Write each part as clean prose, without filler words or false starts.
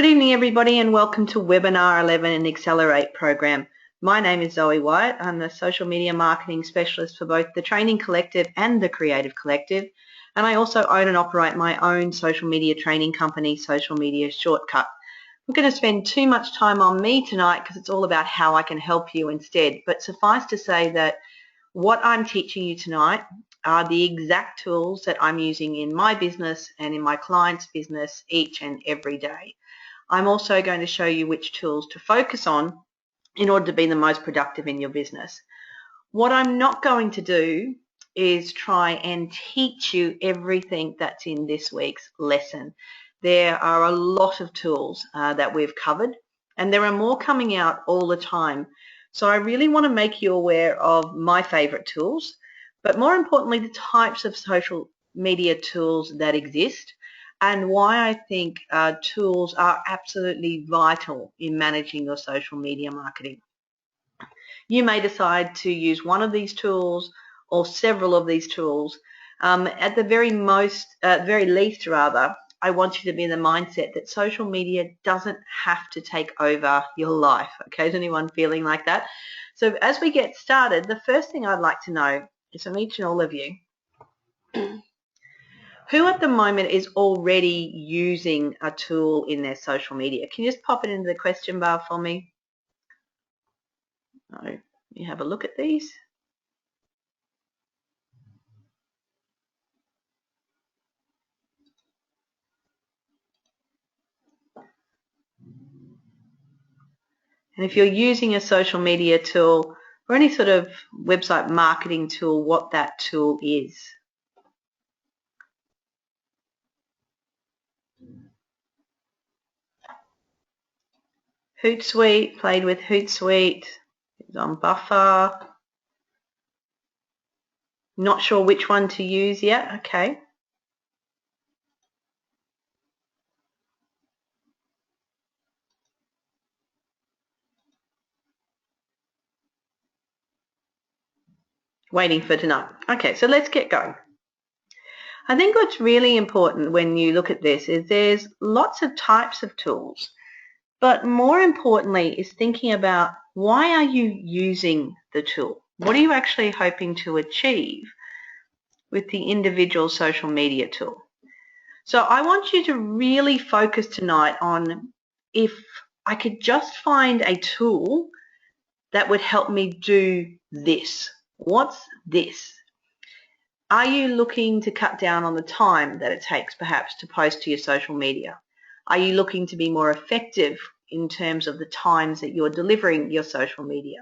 Good evening, everybody, and welcome to Webinar 11 in the Accelerate program. My name is Zoe Wyatt. I'm the social media marketing specialist for both the Training Collective and the Creative Collective, and I also own and operate my own social media training company, Social Media Shortcut. I'm going to spend too much time on me tonight because it's all about how I can help you instead, but suffice to say that what I'm teaching you tonight are the exact tools that I'm using in my business and in my client's business each and every day. I'm also going to show you which tools to focus on in order to be the most productive in your business. What I'm not going to do is try and teach you everything that's in this week's lesson. There are a lot of tools that we've covered, and there are more coming out all the time. So I really want to make you aware of my favorite tools, but more importantly, the types of social media tools that exist and why I think tools are absolutely vital in managing your social media marketing. You may decide to use one of these tools or several of these tools. At the very least, I want you to be in the mindset that social media doesn't have to take over your life. Okay, is anyone feeling like that? So as we get started, the first thing I'd like to know is from each and all of you, who at the moment is already using a tool in their social media? Can you just pop it into the question bar for me? Oh, you have a look at these. And if you're using a social media tool or any sort of website marketing tool, what that tool is. Hootsuite, played with Hootsuite, it's on Buffer. Not sure which one to use yet, okay. Waiting for tonight. Okay, so let's get going. I think what's really important when you look at this is there's lots of types of tools, but more importantly is thinking about why are you using the tool? What are you actually hoping to achieve with the individual social media tool? So I want you to really focus tonight on if I could just find a tool that would help me do this. What's this? Are you looking to cut down on the time that it takes perhaps to post to your social media? Are you looking to be more effective in terms of the times that you're delivering your social media?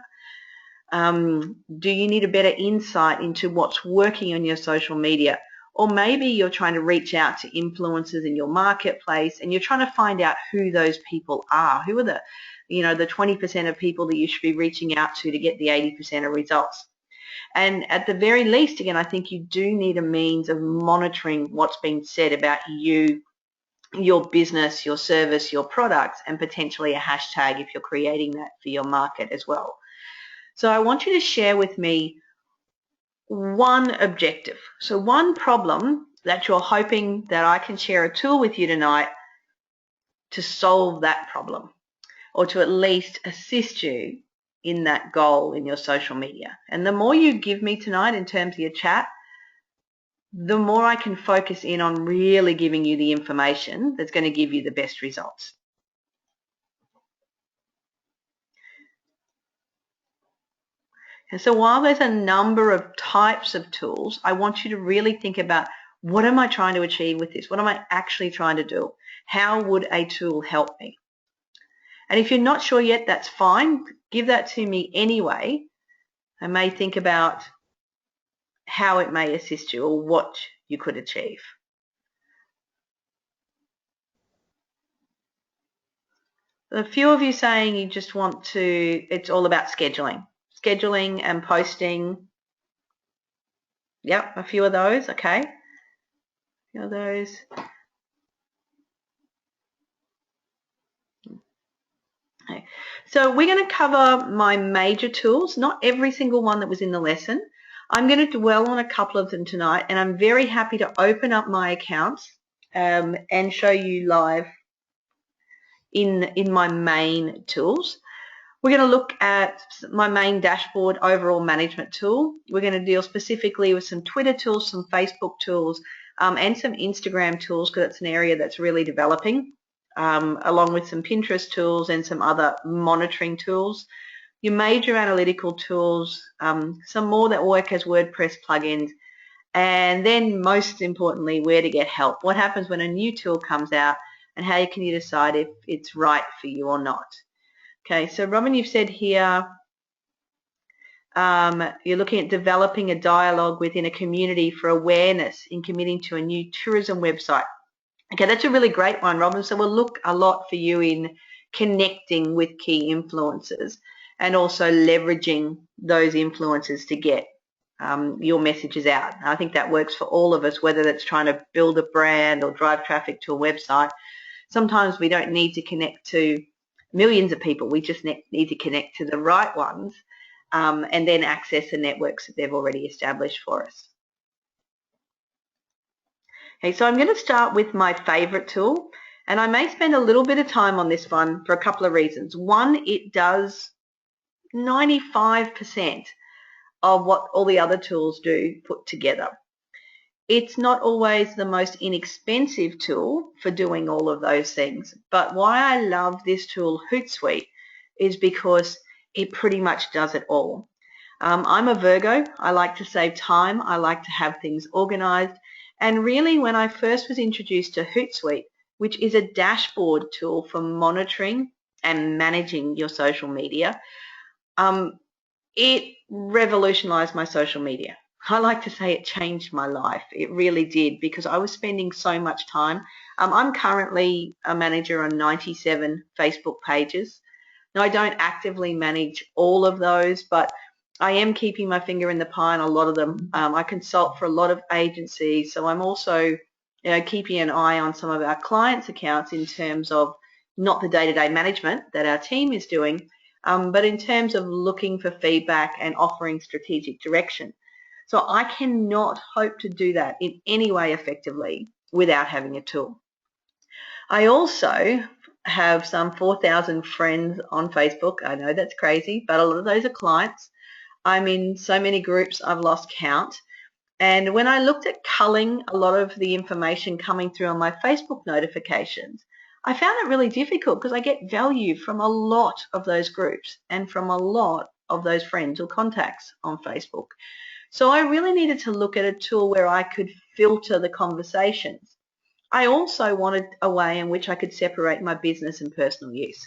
Do you need a better insight into what's working on your social media? Or maybe you're trying to reach out to influencers in your marketplace and you're trying to find out who those people are. Who are the 20% of people that you should be reaching out to get the 80% of results? And at the very least, again, I think you do need a means of monitoring what's being said about you, your business, your service, your products, and potentially a hashtag if you're creating that for your market as well. So I want you to share with me one objective. So one problem that you're hoping that I can share a tool with you tonight to solve that problem, or to at least assist you in that goal in your social media. And the more you give me tonight in terms of your chat, the more I can focus in on really giving you the information that's going to give you the best results. And so while there's a number of types of tools, I want you to really think about, what am I trying to achieve with this? What am I actually trying to do? How would a tool help me? And if you're not sure yet, that's fine. Give that to me anyway. I may think about how it may assist you or what you could achieve. A few of you saying you just want to, it's all about scheduling. Scheduling and posting. Yep, a few of those, okay. A few of those. Okay. So we're going to cover my major tools, not every single one that was in the lesson. I'm going to dwell on a couple of them tonight, and I'm very happy to open up my accounts and show you live in my main tools. We're going to look at my main dashboard overall management tool. We're going to deal specifically with some Twitter tools, some Facebook tools, and some Instagram tools, because it's an area that's really developing, along with some Pinterest tools and some other monitoring tools. Your major analytical tools, some more that work as WordPress plugins, and then most importantly, where to get help. What happens when a new tool comes out, and how can you decide if it's right for you or not. Okay, so Robin, you've said here you're looking at developing a dialogue within a community for awareness in committing to a new tourism website. Okay, that's a really great one, Robin. So we'll look a lot for you in connecting with key influencers and also leveraging those influencers to get your messages out. I think that works for all of us, whether that's trying to build a brand or drive traffic to a website. Sometimes we don't need to connect to millions of people. We just need to connect to the right ones, and then access the networks that they've already established for us. Okay, so I'm going to start with my favorite tool, and I may spend a little bit of time on this one for a couple of reasons. One, it does 95% of what all the other tools do put together. It's not always the most inexpensive tool for doing all of those things, but why I love this tool, Hootsuite, is because it pretty much does it all. I'm a Virgo. I like to save time. I like to have things organized. And really, when I first was introduced to Hootsuite, which is a dashboard tool for monitoring and managing your social media, it revolutionized my social media. I like to say it changed my life. It really did, because I was spending so much time. I'm currently a manager on 97 Facebook pages. Now, I don't actively manage all of those, but I am keeping my finger in the pie on a lot of them. I consult for a lot of agencies, so I'm also keeping an eye on some of our clients' accounts in terms of not the day-to-day management that our team is doing, but in terms of looking for feedback and offering strategic direction. So I cannot hope to do that in any way effectively without having a tool. I also have some 4,000 friends on Facebook. I know that's crazy, but a lot of those are clients. I'm in so many groups I've lost count. And when I looked at culling a lot of the information coming through on my Facebook notifications, I found it really difficult, because I get value from a lot of those groups and from a lot of those friends or contacts on Facebook. So I really needed to look at a tool where I could filter the conversations. I also wanted a way in which I could separate my business and personal use.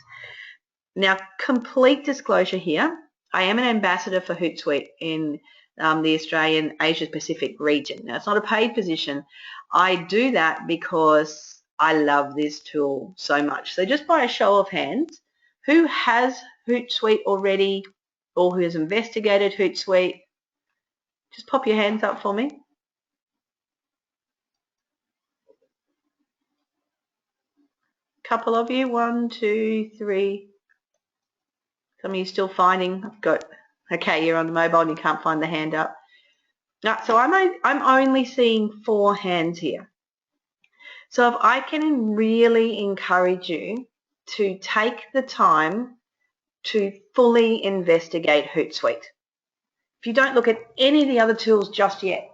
Now, complete disclosure here, I am an ambassador for Hootsuite in the Australian Asia Pacific region. Now, it's not a paid position. I do that because I love this tool so much. So just by a show of hands, who has Hootsuite already, or who has investigated Hootsuite? Just pop your hands up for me. Couple of you, 1, 2, 3. Some of you still finding. I've got. Okay, you're on the mobile and you can't find the hand up. No, so I'm only seeing 4 hands here. So if I can really encourage you to take the time to fully investigate Hootsuite. If you don't look at any of the other tools just yet,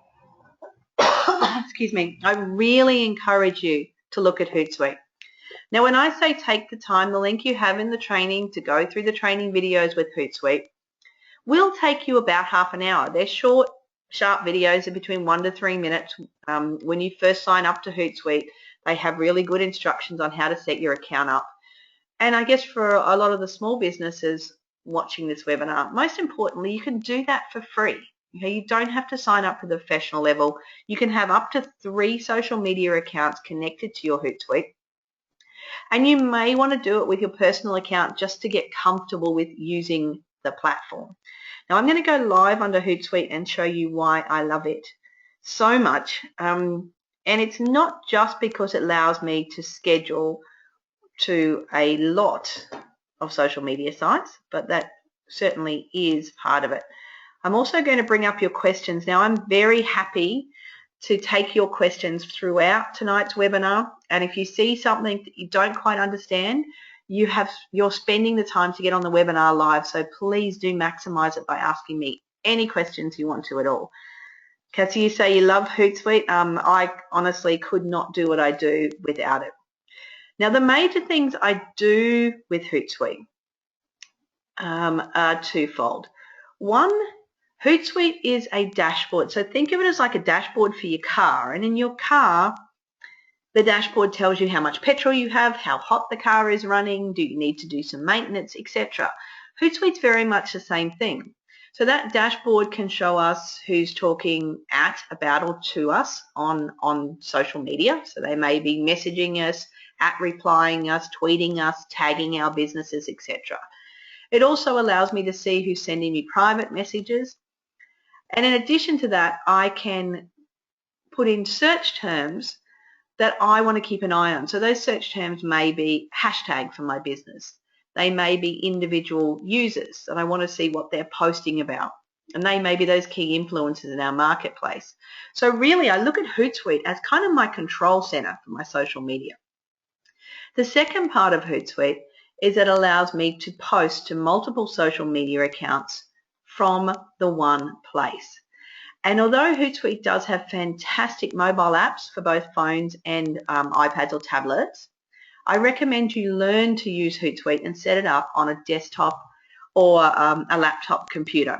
excuse me, I really encourage you to look at Hootsuite. Now, when I say take the time, the link you have in the training to go through the training videos with Hootsuite will take you about half an hour. They're short, sharp videos of between 1 to 3 minutes. When you first sign up to Hootsuite, they have really good instructions on how to set your account up. And I guess for a lot of the small businesses watching this webinar, most importantly, you can do that for free. Okay, you don't have to sign up for the professional level. You can have up to 3 social media accounts connected to your Hootsuite. And you may want to do it with your personal account just to get comfortable with using the platform. Now, I'm going to go live under Hootsuite and show you why I love it so much. And it's not just because it allows me to schedule to a lot of social media sites, but that certainly is part of it. I'm also going to bring up your questions. Now, I'm very happy to take your questions throughout tonight's webinar, and if you see something that you don't quite understand, you're spending the time to get on the webinar live, so please do maximize it by asking me any questions you want to at all. Cassie, you say you love Hootsuite. I honestly could not do what I do without it. Now, the major things I do with Hootsuite are twofold. One, Hootsuite is a dashboard. So think of it as like a dashboard for your car. And in your car, the dashboard tells you how much petrol you have, how hot the car is running, do you need to do some maintenance, etc. Hootsuite's very much the same thing. So that dashboard can show us who's talking at, about, or to us on social media. So they may be messaging us, replying us, tweeting us, tagging our businesses, etc. It also allows me to see who's sending me private messages. And in addition to that, I can put in search terms that I want to keep an eye on. So those search terms may be hashtag for my business. They may be individual users that I want to see what they're posting about. And they may be those key influencers in our marketplace. So really, I look at Hootsuite as kind of my control center for my social media. The second part of Hootsuite is it allows me to post to multiple social media accounts from the one place. And although Hootsuite does have fantastic mobile apps for both phones and iPads or tablets, I recommend you learn to use Hootsuite and set it up on a desktop or a laptop computer,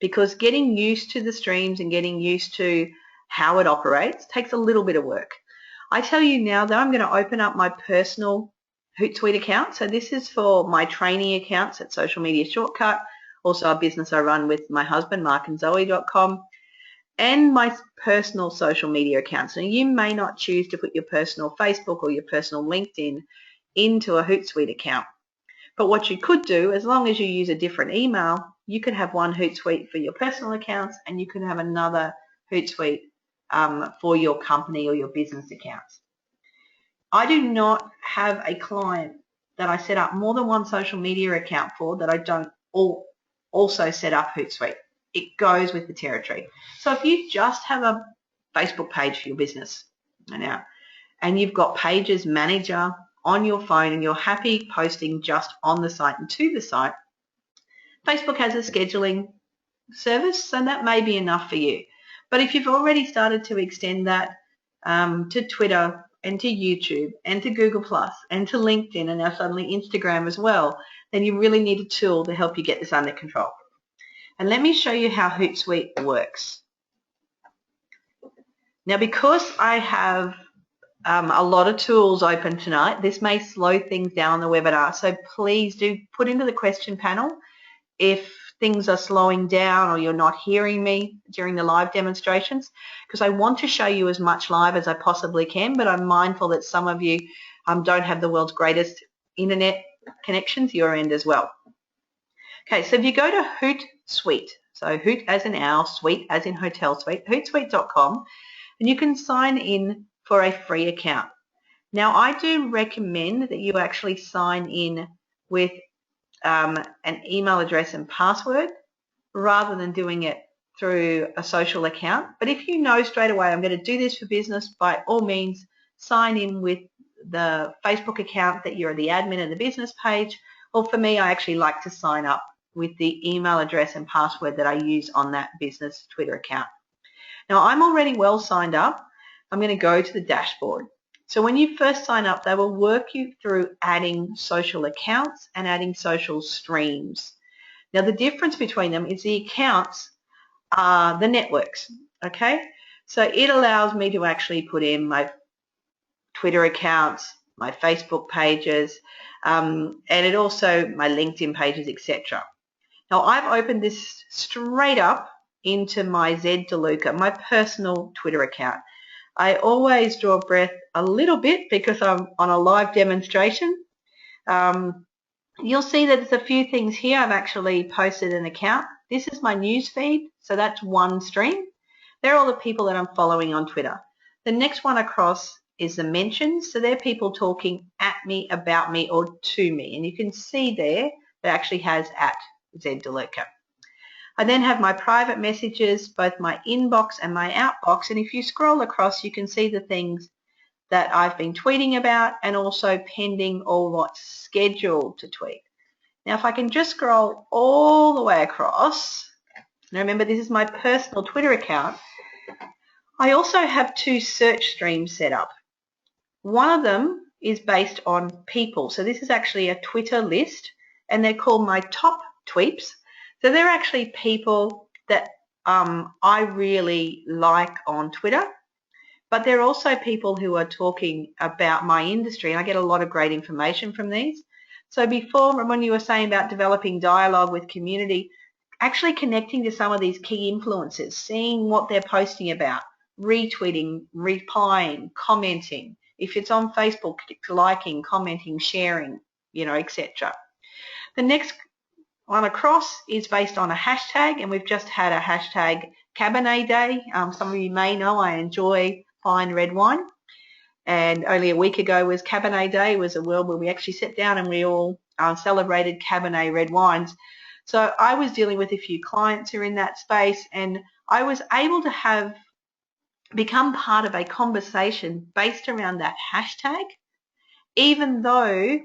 because getting used to the streams and getting used to how it operates takes a little bit of work. I tell you now that I'm going to open up my personal Hootsuite account. So this is for my training accounts at Social Media Shortcut, also a business I run with my husband, markandzoe.com, and my personal social media accounts. Now, you may not choose to put your personal Facebook or your personal LinkedIn into a Hootsuite account. But what you could do, as long as you use a different email, you could have one Hootsuite for your personal accounts and you could have another Hootsuite for your company or your business accounts. I do not have a client that I set up more than one social media account for that I don't also set up Hootsuite. It goes with the territory. So if you just have a Facebook page for your business and you've got Pages Manager on your phone and you're happy posting just on the site and to the site, Facebook has a scheduling service, and that may be enough for you. But if you've already started to extend that to Twitter and to YouTube and to Google Plus and to LinkedIn and now suddenly Instagram as well, then you really need a tool to help you get this under control. And let me show you how Hootsuite works. Now, because I have a lot of tools open tonight, this may slow things down the webinar. So please do put into the question panel if things are slowing down or you're not hearing me during the live demonstrations, because I want to show you as much live as I possibly can, but I'm mindful that some of you don't have the world's greatest internet connections your end as well. Okay, so if you go to Hootsuite, so Hoot as in owl, suite as in hotel suite, hootsuite.com, and you can sign in for a free account. Now, I do recommend that you actually sign in with an email address and password rather than doing it through a social account. But if you know straight away, I'm going to do this for business, by all means, sign in with the Facebook account that you're the admin of the business page. Or for me, I actually like to sign up with the email address and password that I use on that business Twitter account. Now, I'm already well signed up. I'm going to go to the dashboard. So when you first sign up, they will work you through adding social accounts and adding social streams. Now, the difference between them is the accounts are the networks, okay? So it allows me to actually put in my Twitter accounts, my Facebook pages, and it also my LinkedIn pages, etc. Now, I've opened this straight up into my Zed DeLuca, my personal Twitter account. I always draw breath a little bit because I'm on a live demonstration. You'll see that there's a few things here. I've actually posted an account. This is my news feed, so that's one stream. They're all the people that I'm following on Twitter. The next one across is the mentions, so they're people talking at me, about me, or to me. And you can see there that actually has at Zed DeLuca. I then have my private messages, both my inbox and my outbox, and if you scroll across you can see the things that I've been tweeting about, and also pending or what's scheduled to tweet. Now, if I can just scroll all the way across, now remember this is my personal Twitter account, I also have 2 search streams set up. One of them is based on people. So this is actually a Twitter list, and they're called my top tweets. So they're actually people that I really like on Twitter, but they're also people who are talking about my industry, and I get a lot of great information from these. So before, when you were saying about developing dialogue with community, actually connecting to some of these key influencers, seeing what they're posting about, retweeting, replying, commenting. If it's on Facebook, liking, commenting, sharing, etc. The next one across is based on a hashtag, and we've just had a hashtag Cabernet Day. Some of you may know I enjoy fine red wine, and only a week ago was Cabernet Day. It was a world where we actually sat down and we all celebrated Cabernet red wines. So I was dealing with a few clients who are in that space, and I was able to become part of a conversation based around that hashtag, even though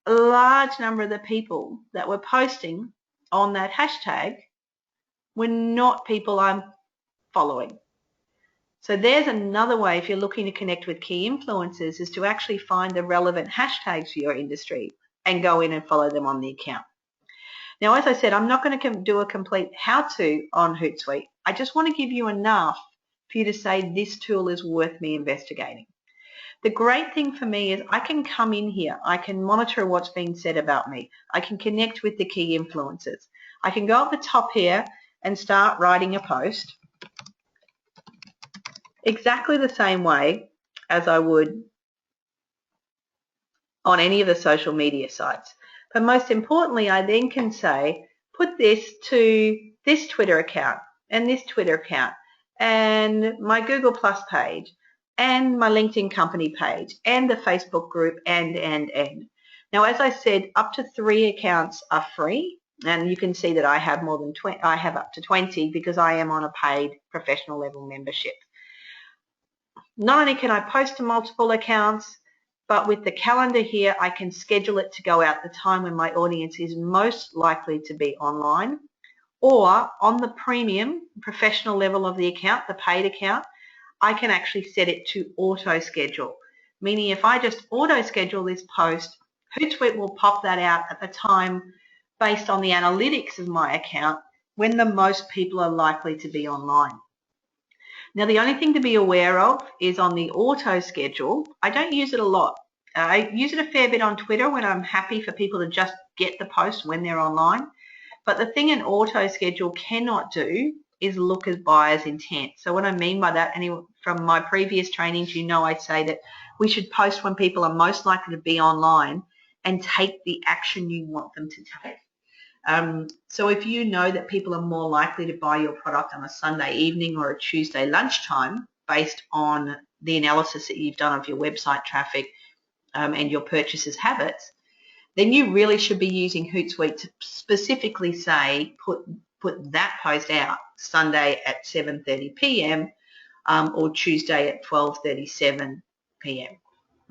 a large number of the people that were posting on that hashtag were not people I'm following. So there's another way, if you're looking to connect with key influencers, is to actually find the relevant hashtags for your industry and go in and follow them on the account. Now, as I said, I'm not going to do a complete how-to on Hootsuite. I just want to give you enough for you to say this tool is worth me investigating. The great thing for me is I can come in here, I can monitor what's being said about me, I can connect with the key influencers. I can go up the top here and start writing a post exactly the same way as I would on any of the social media sites. But most importantly, I then can say, put this to this Twitter account and this Twitter account and my Google Plus page and my LinkedIn company page and the Facebook group and. Now, as I said, up to 3 accounts are free, and you can see that I have more than 20, I have up to 20 because I am on a paid professional level membership. Not only can I post to multiple accounts, but with the calendar here, I can schedule it to go out the time when my audience is most likely to be online, or on the premium professional level of the account, the paid account, I can actually set it to auto schedule, meaning if I just auto schedule this post, Hootsuite will pop that out at the time based on the analytics of my account when the most people are likely to be online. Now, the only thing to be aware of is on the auto schedule, I don't use it a lot. I use it a fair bit on Twitter when I'm happy for people to just get the post when they're online. But the thing an auto schedule cannot do is look at buyer's intent. So what I mean by that, and from my previous trainings, I say that we should post when people are most likely to be online and take the action you want them to take. So if you know that people are more likely to buy your product on a Sunday evening or a Tuesday lunchtime based on the analysis that you've done of your website traffic and your purchases habits, then you really should be using Hootsuite to specifically say put that post out Sunday at 7:30 p.m. Or Tuesday at 12:37 p.m.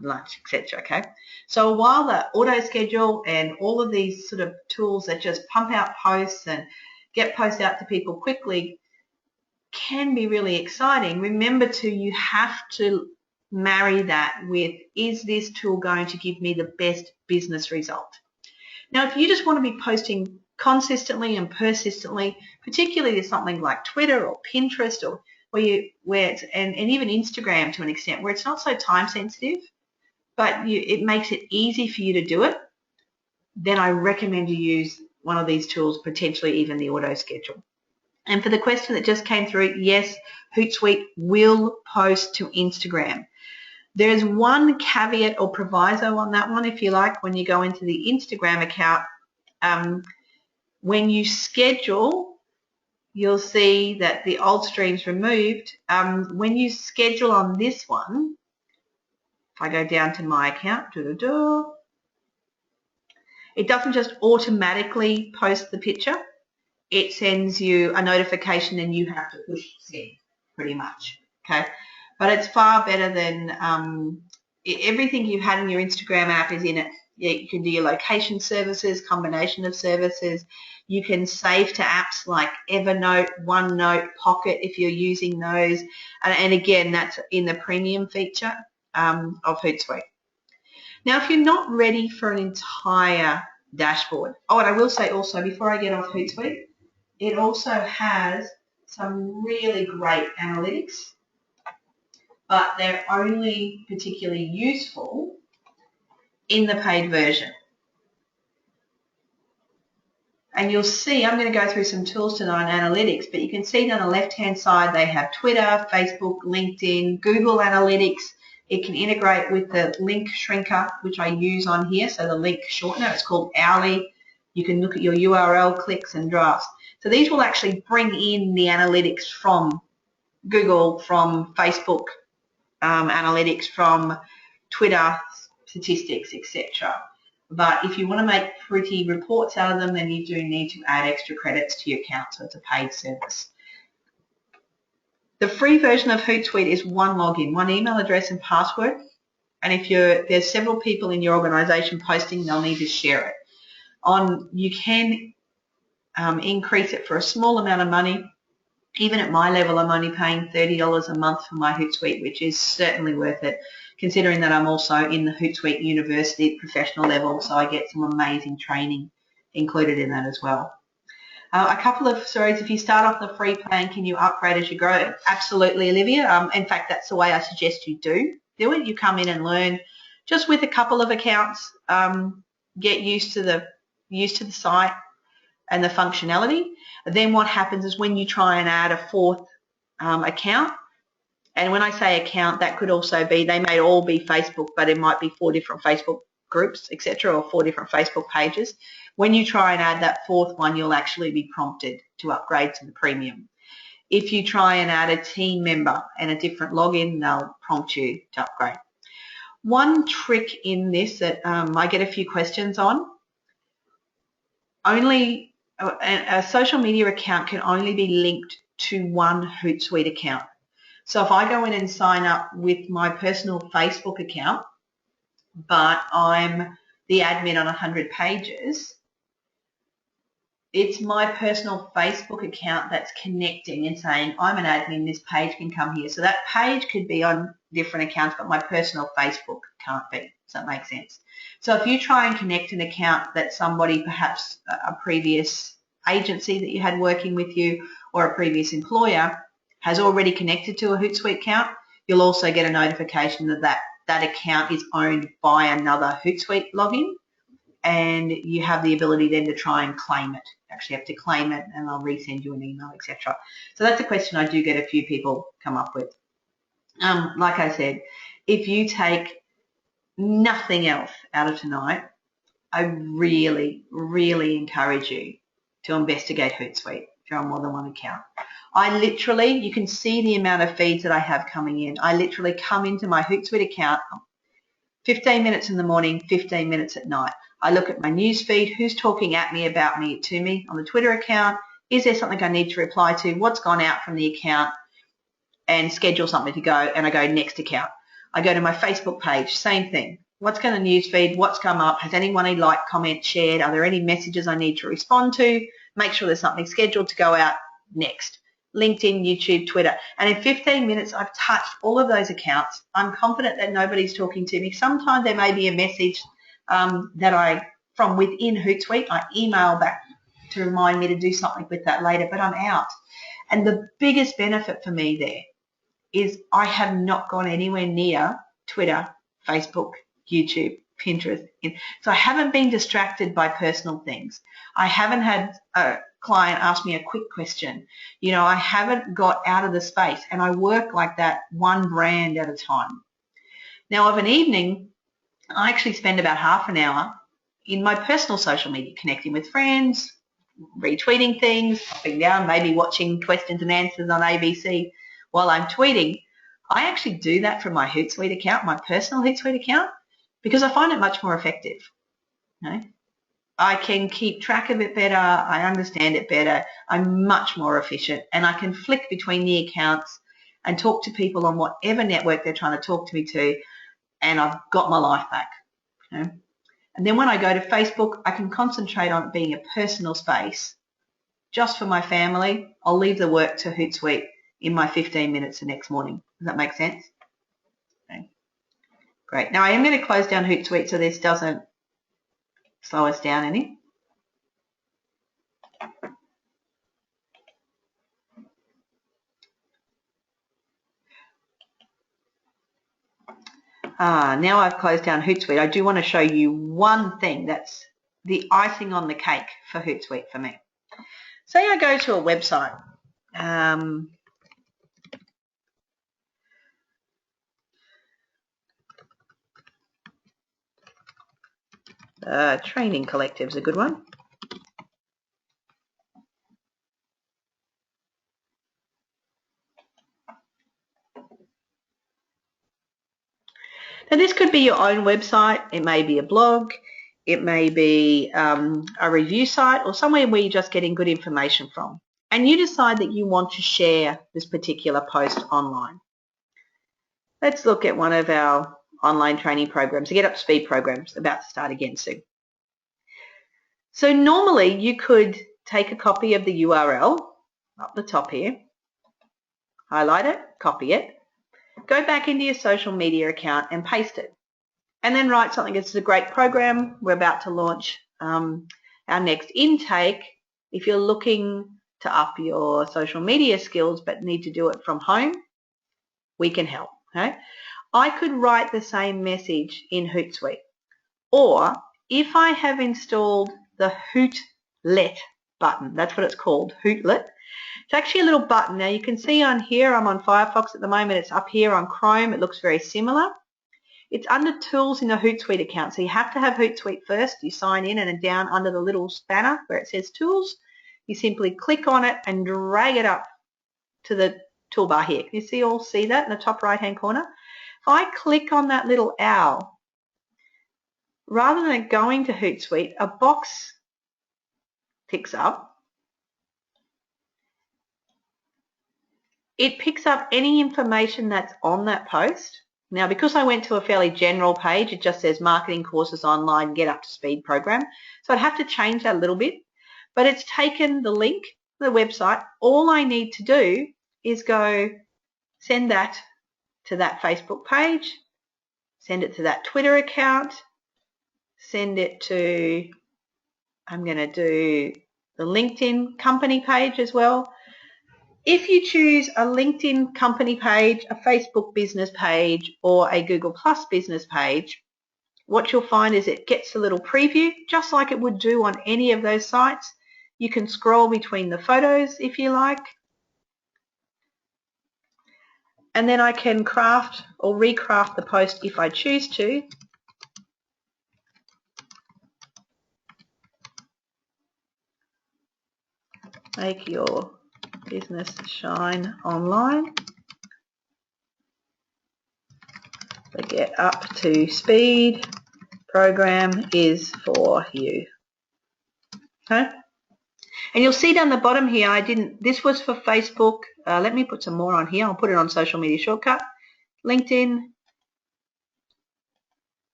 lunch, etc. Okay, so while the auto schedule and all of these sort of tools that just pump out posts and get posts out to people quickly can be really exciting, remember you have to marry that with, is this tool going to give me the best business result? Now, if you just want to be posting consistently and persistently, particularly to something like Twitter or Pinterest or and even Instagram to an extent, where it's not so time sensitive, but it makes it easy for you to do it, then I recommend you use one of these tools, potentially even the auto schedule. And for the question that just came through, yes, Hootsuite will post to Instagram. There's one caveat or proviso on that one, if you like, when you go into the Instagram account. When you schedule, you'll see that the old stream's removed. When you schedule on this one, if I go down to my account, it doesn't just automatically post the picture. It sends you a notification and you have to push send, pretty much. Okay. but it's far better than everything you had in your Instagram app is in it. You can do your location services, combination of services. You can save to apps like Evernote, OneNote, Pocket if you're using those. And again, that's in the premium feature of Hootsuite. Now, if you're not ready for an entire dashboard, oh, and I will say also, before I get off Hootsuite, it also has some really great analytics, but they're only particularly useful in the paid version. And you'll see, I'm going to go through some tools tonight on analytics, but you can see on the left-hand side they have Twitter, Facebook, LinkedIn, Google Analytics. It can integrate with the link shrinker, which I use on here, so the link shortener. It's called Owly. You can look at your URL clicks and drafts. So these will actually bring in the analytics from Google, from Facebook analytics, from Twitter statistics, etc. But if you want to make pretty reports out of them, then you do need to add extra credits to your account, so it's a paid service. The free version of Hootsuite is one login, one email address and password. And if there's several people in your organization posting, they'll need to share it. You can increase it for a small amount of money. Even at my level, I'm only paying $30 a month for my Hootsuite, which is certainly worth it, considering that I'm also in the Hootsuite University professional level, so I get some amazing training included in that as well. A couple of stories. If you start off the free plan, can you upgrade as you grow? Absolutely, Olivia. In fact, that's the way I suggest you do it. You come in and learn just with a couple of accounts, get used to the site and the functionality. Then what happens is when you try and add a fourth account, and when I say account, that could also be, they may all be Facebook, but it might be 4 different Facebook groups, etc., or 4 different Facebook pages. When you try and add that fourth one, you'll actually be prompted to upgrade to the premium. If you try and add a team member and a different login, they'll prompt you to upgrade. One trick in this that I get a few questions on, only a social media account can only be linked to one Hootsuite account. So if I go in and sign up with my personal Facebook account, but I'm the admin on 100 pages, it's my personal Facebook account that's connecting and saying, I'm an admin, this page can come here. So that page could be on different accounts, but my personal Facebook can't be. Does that make sense? So if you try and connect an account that somebody, perhaps a previous agency that you had working with you or a previous employer, has already connected to a Hootsuite account, you'll also get a notification that that account is owned by another Hootsuite login, and you have the ability then to try and claim it. You actually have to claim it, and I'll resend you an email, etc. So that's a question I do get a few people come up with. Like I said, if you take nothing else out of tonight, I really, really encourage you to investigate Hootsuite if you're on more than one account. I literally, you can see the amount of feeds that I have coming in. I literally come into my Hootsuite account 15 minutes in the morning, 15 minutes at night. I look at my news feed, who's talking at me about me to me on the Twitter account, is there something I need to reply to, what's gone out from the account, and schedule something to go, and I go next account. I go to my Facebook page, same thing. What's going to news feed, what's come up, has anyone liked, comment, shared, are there any messages I need to respond to, make sure there's something scheduled to go out next. LinkedIn, YouTube, Twitter. And in 15 minutes, I've touched all of those accounts. I'm confident that nobody's talking to me. Sometimes there may be a message that from within Hootsuite, I email back to remind me to do something with that later, but I'm out. And the biggest benefit for me there is I have not gone anywhere near Twitter, Facebook, YouTube, Pinterest. So I haven't been distracted by personal things. I haven't had a client ask me a quick question. I haven't got out of the space, and I work like that, one brand at a time. Now, of an evening, I actually spend about half an hour in my personal social media, connecting with friends, retweeting things, popping down, maybe watching questions and answers on ABC while I'm tweeting. I actually do that from my Hootsuite account, my personal Hootsuite account, because I find it much more effective. I can keep track of it better, I understand it better, I'm much more efficient, and I can flick between the accounts and talk to people on whatever network they're trying to talk to me to, and I've got my life back. You know? And then when I go to Facebook, I can concentrate on it being a personal space just for my family. I'll leave the work to Hootsuite in my 15 minutes the next morning. Does that make sense? Okay. Great. Now I am going to close down Hootsuite so this doesn't slow us down any. Now I've closed down Hootsuite. I do want to show you one thing that's the icing on the cake for Hootsuite for me. Say I go to a website. Training Collective is a good one. Now this could be your own website, it may be a blog, it may be a review site or somewhere where you're just getting good information from. And you decide that you want to share this particular post online. Let's look at one of our online training programs, the Get Up to Speed programs, about to start again soon. So normally you could take a copy of the URL up the top here, highlight it, copy it, go back into your social media account and paste it. And then write something. This is a great program. We're about to launch our next intake. If you're looking to up your social media skills but need to do it from home, we can help. Okay? I could write the same message in Hootsuite. Or if I have installed the Hootlet button, that's what it's called, Hootlet. It's actually a little button. Now you can see on here, I'm on Firefox at the moment, it's up here on Chrome, it looks very similar. It's under Tools in the Hootsuite account, so you have to have Hootsuite first. You sign in and then down under the little spanner where it says Tools, you simply click on it and drag it up to the toolbar here. Can you all see that in the top right hand corner? If I click on that little owl, rather than going to Hootsuite, a box ticks up. It picks up any information that's on that post. Now, because I went to a fairly general page, it just says Marketing Courses Online Get Up to Speed Program. So I'd have to change that a little bit. But it's taken the link to the website. All I need to do is go send that to that Facebook page, send it to that Twitter account, send it to, I'm going to do the LinkedIn company page as well. If you choose a LinkedIn company page, a Facebook business page, or a Google Plus business page, what you'll find is it gets a little preview, just like it would do on any of those sites. You can scroll between the photos if you like. And then I can craft or recraft the post if I choose to. Make your business shine online. The Get Up to Speed program is for you. Okay? And you'll see down the bottom here, this was for Facebook. Let me put some more on here. I'll put it on Social Media Shortcut, LinkedIn.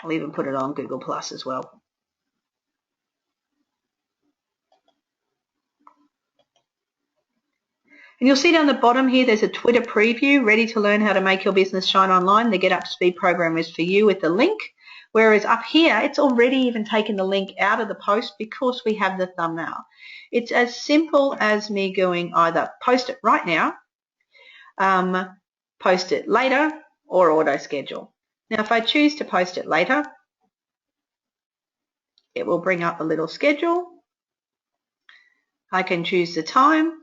I'll even put it on Google Plus as well. And you'll see down the bottom here, there's a Twitter preview, ready to learn how to make your business shine online. The Get Up to Speed program is for you with the link. Whereas up here, it's already even taken the link out of the post because we have the thumbnail. It's as simple as me going either post it right now, post it later, or auto schedule. Now, if I choose to post it later, it will bring up a little schedule. I can choose the time.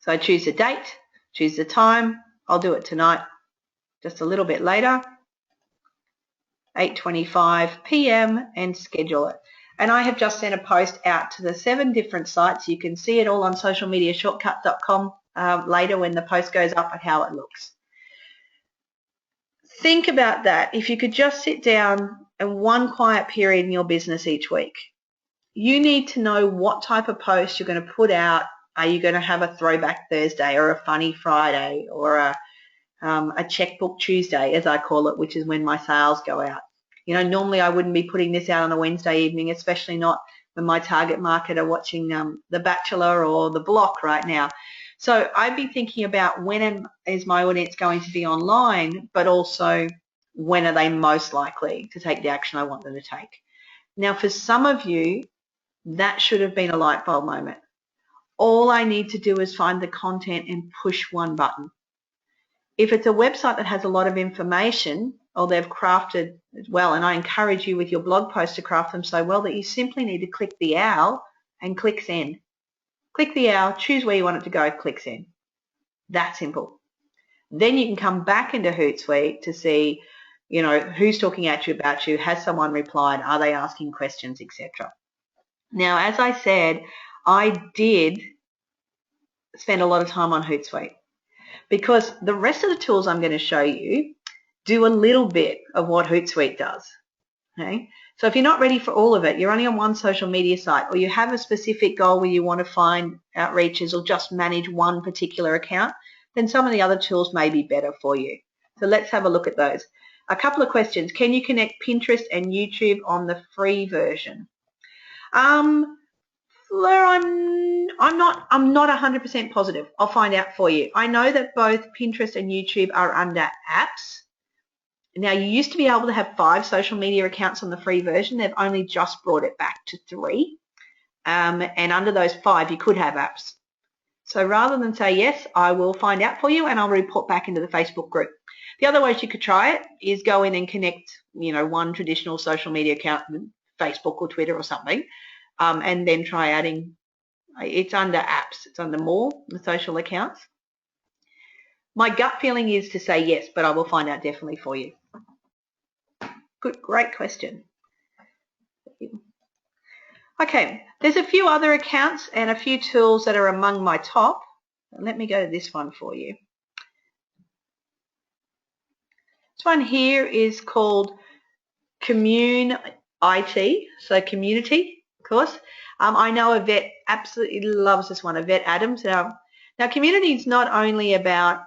So I choose the date, choose the time. I'll do it tonight, just a little bit later, 8:25 p.m. and schedule it. And I have just sent a post out to the 7 different sites. You can see it all on socialmediashortcut.com later when the post goes up and how it looks. Think about that. If you could just sit down and one quiet period in your business each week, you need to know what type of post you're going to put out Are you going to have a throwback Thursday or a funny Friday or a checkbook Tuesday, as I call it, which is when my sales go out? You know, normally I wouldn't be putting this out on a Wednesday evening, especially not when my target market are watching The Bachelor or The Block right now. So I'd be thinking about when is my audience going to be online, but also when are they most likely to take the action I want them to take. Now, for some of you, that should have been a light bulb moment. All I need to do is find the content and push one button. If it's a website that has a lot of information, or they've crafted well, and I encourage you with your blog post to craft them so well that you simply need to click the owl and click send. Click the owl, choose where you want it to go, click send. That simple. Then you can come back into Hootsuite to see, you know, who's talking at you about you, has someone replied, are they asking questions, etc. Now, as I said, I did spend a lot of time on Hootsuite because the rest of the tools I'm going to show you do a little bit of what Hootsuite does. Okay? So if you're not ready for all of it, you're only on one social media site, or you have a specific goal where you want to find outreaches or just manage one particular account, then some of the other tools may be better for you. So let's have a look at those. A couple of questions. Can you connect Pinterest and YouTube on the free version? Fleur, I'm not 100% positive. I'll find out for you. I know that both Pinterest and YouTube are under apps. Now, you used to be able to have 5 social media accounts on the free version. They've only just brought it back to 3. And under those 5, you could have apps. So rather than say yes, I will find out for you and I'll report back into the Facebook group. The other ways you could try it is go in and connect, you know, one traditional social media account, Facebook or Twitter or something, and then try adding. It's under apps. It's under more, the social accounts. My gut feeling is to say yes, but I will find out definitely for you. Good, great question. Okay, there's a few other accounts and a few tools that are among my top. Let me go to this one for you. This one here is called Commune IT, so community, of course. I know Yvette absolutely loves this one, Yvette Adams. Now community is not only about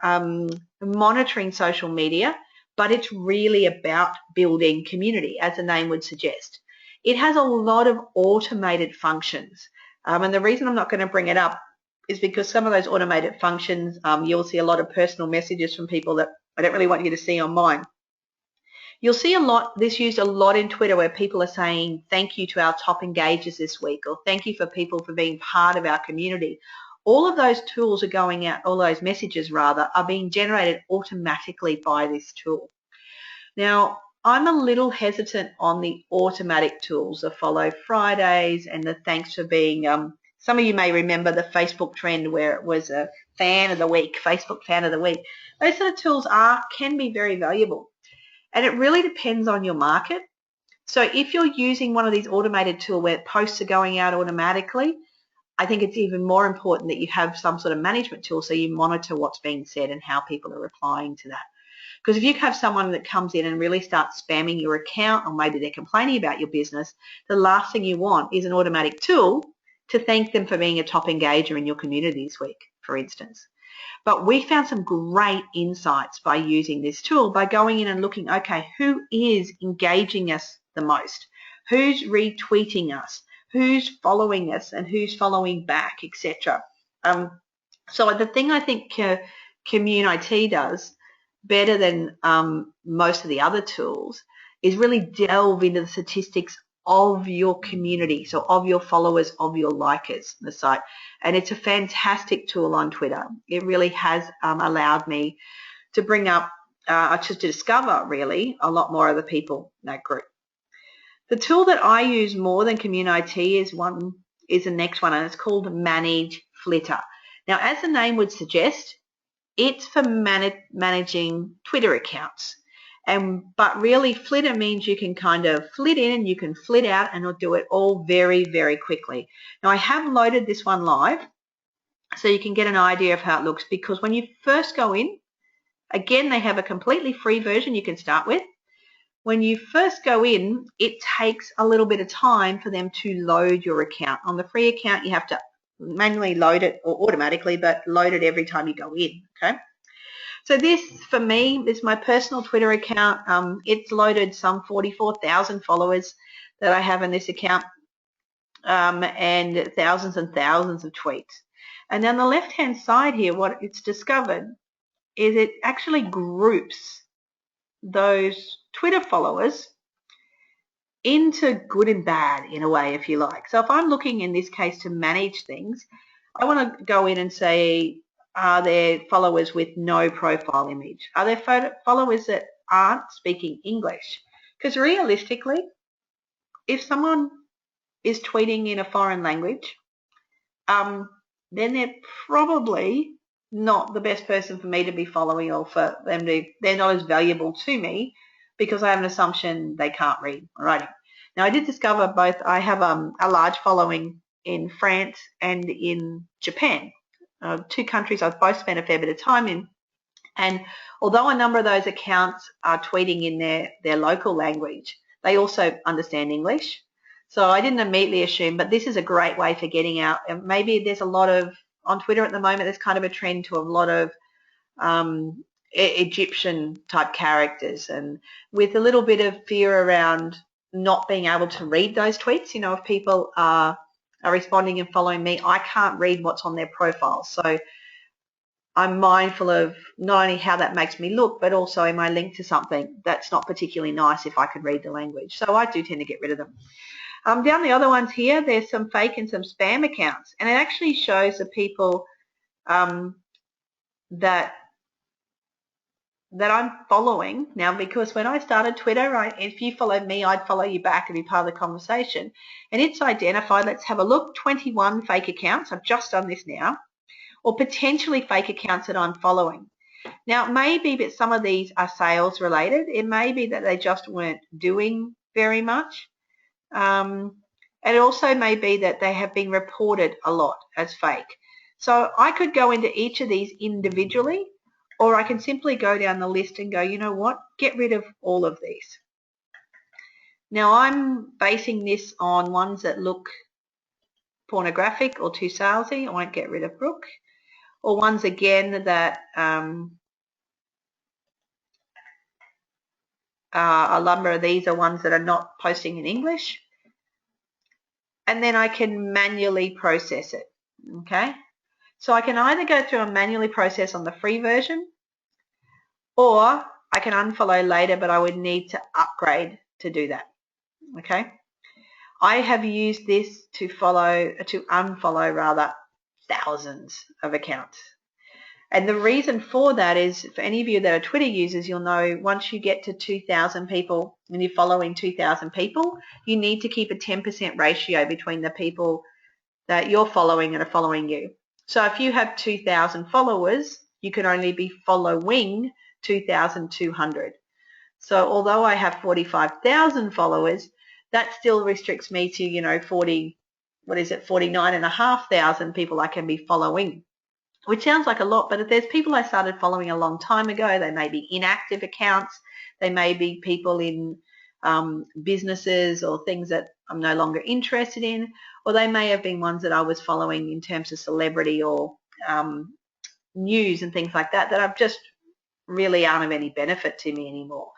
monitoring social media, but it's really about building community, as the name would suggest. It has a lot of automated functions, and the reason I'm not going to bring it up is because some of those automated functions, you'll see a lot of personal messages from people that I don't really want you to see on mine. You'll see this used a lot in Twitter where people are saying thank you to our top engagers this week, or thank you for people for being part of our community. All of those tools are going out, all those messages rather, are being generated automatically by this tool. Now, I'm a little hesitant on the automatic tools, the Follow Fridays and the thanks for being, some of you may remember the Facebook trend where it was a fan of the week, Facebook fan of the week. Those sort of tools can be very valuable. And it really depends on your market. So if you're using one of these automated tools where posts are going out automatically, I think it's even more important that you have some sort of management tool so you monitor what's being said and how people are replying to that. Because if you have someone that comes in and really starts spamming your account, or maybe they're complaining about your business, the last thing you want is an automatic tool to thank them for being a top engager in your community this week, for instance. But we found some great insights by using this tool, by going in and looking, okay, who is engaging us the most? Who's retweeting us? Who's following us and who's following back, etc. So the thing I think Commune IT does better than most of the other tools is really delve into the statistics of your community, so of your followers, of your likers on the site. And it's a fantastic tool on Twitter. It really has allowed me to bring up, to discover really a lot more of the people in that group. The tool that I use more than Commune IT is the next one, and it's called Manage Flitter. Now, as the name would suggest, it's for managing Twitter accounts. But really, Flitter means you can kind of flit in and you can flit out, and it'll do it all very, very quickly. Now, I have loaded this one live so you can get an idea of how it looks, because when you first go in, again, they have a completely free version you can start with. When you first go in, it takes a little bit of time for them to load your account. On the free account, you have to manually load it or automatically, but load it every time you go in, okay? So this, for me, is my personal Twitter account. It's loaded some 44,000 followers that I have in this account, and thousands of tweets. And on the left-hand side here, what it's discovered is it actually groups those Twitter followers into good and bad, in a way, if you like. So if I'm looking in this case to manage things, I want to go in and say, are there followers with no profile image? Are there followers that aren't speaking English? Because realistically, if someone is tweeting in a foreign language, then they're probably not the best person for me to be following, or for them to, they're not as valuable to me because I have an assumption they can't read writing. Now, I did discover both. I have a large following in France and in Japan, two countries I've both spent a fair bit of time in. And although a number of those accounts are tweeting in their local language, they also understand English. So I didn't immediately assume, but this is a great way for getting out. And maybe there's a lot of, on Twitter at the moment, there's kind of a trend to a lot of Egyptian type characters, and with a little bit of fear around not being able to read those tweets. You know, if people are responding and following me, I can't read what's on their profile. So I'm mindful of not only how that makes me look, but also am I linked to something that's not particularly nice if I could read the language. So I do tend to get rid of them. Down the other ones here, there's some fake and some spam accounts, and it actually shows the people that I'm following now, because when I started Twitter, if you followed me, I'd follow you back and be part of the conversation. And it's identified, let's have a look, 21 fake accounts. I've just done this now, or potentially fake accounts that I'm following. Now, it may be that some of these are sales related. It may be that they just weren't doing very much. And it also may be that they have been reported a lot as fake. So I could go into each of these individually, or I can simply go down the list and go, you know what, get rid of all of these. Now, I'm basing this on ones that look pornographic or too salesy. I won't get rid of Brooke. Or ones, again, that a number of these are ones that are not posting in English. And then I can manually process it, okay? So I can either go through and manually process on the free version, or I can unfollow later, but I would need to upgrade to do that, okay? I have used this to unfollow thousands of accounts. And the reason for that is, for any of you that are Twitter users, you'll know once you get to 2,000 people and you're following 2,000 people, you need to keep a 10% ratio between the people that you're following and are following you. So if you have 2,000 followers, you can only be following 2,200. So although I have 45,000 followers, that still restricts me to, you know, 49,500 people I can be following, which sounds like a lot, but if there's people I started following a long time ago, they may be inactive accounts, they may be people in businesses or things that I'm no longer interested in, or they may have been ones that I was following in terms of celebrity or news and things like that, that I've just really aren't of any benefit to me anymore.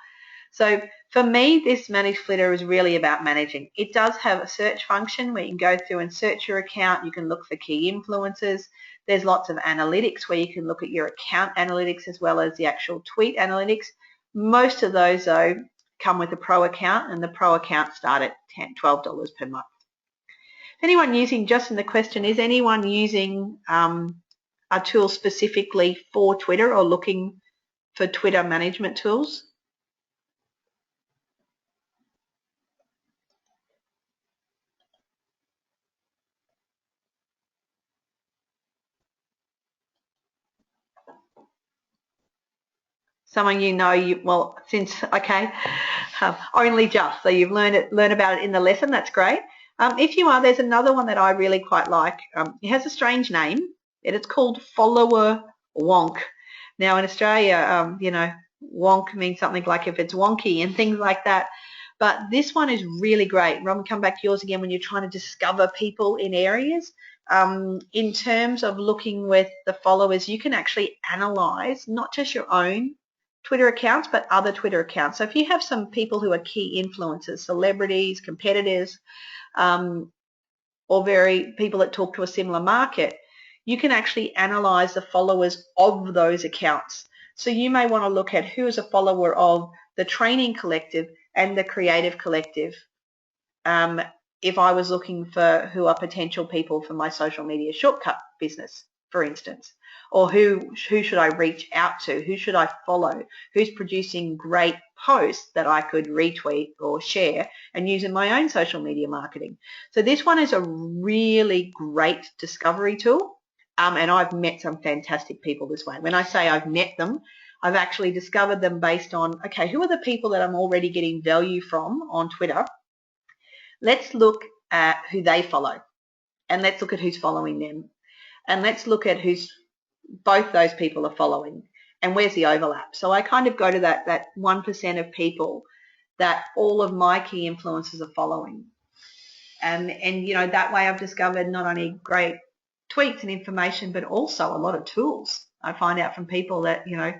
So for me, this Manage Flitter is really about managing. It does have a search function where you can go through and search your account. You can look for key influencers. There's lots of analytics where you can look at your account analytics as well as the actual tweet analytics. Most of those, though, come with a pro account, and the pro account start at $12 per month. Anyone using, just in the question, is anyone using a tool specifically for Twitter or looking for Twitter management tools? Someone you know, well, since, okay, only just, so you've learned about it in the lesson, that's great. If you are, there's another one that I really quite like. It has a strange name, and it's called Follower Wonk. Now in Australia, you know, wonk means something like if it's wonky and things like that. But this one is really great. Rob, come back to yours again when you're trying to discover people in areas. In terms of looking with the followers, you can actually analyze not just your own Twitter accounts, but other Twitter accounts. So if you have some people who are key influencers, celebrities, competitors, or people that talk to a similar market, you can actually analyze the followers of those accounts. So you may want to look at who is a follower of the Training Collective and the Creative Collective. If I was looking for who are potential people for my social media shortcut business, for instance, or who should I reach out to, who should I follow, who's producing great posts that I could retweet or share and use in my own social media marketing. So this one is a really great discovery tool, and I've met some fantastic people this way. When I say I've met them, I've actually discovered them based on, okay, who are the people that I'm already getting value from on Twitter? Let's look at who they follow, and let's look at who's following them, and let's look at who's both those people are following and where's the overlap. So I kind of go to that 1% of people that all of my key influencers are following, and you know, that way I've discovered not only great tweets and information, but also a lot of tools. I find out from people that, you know,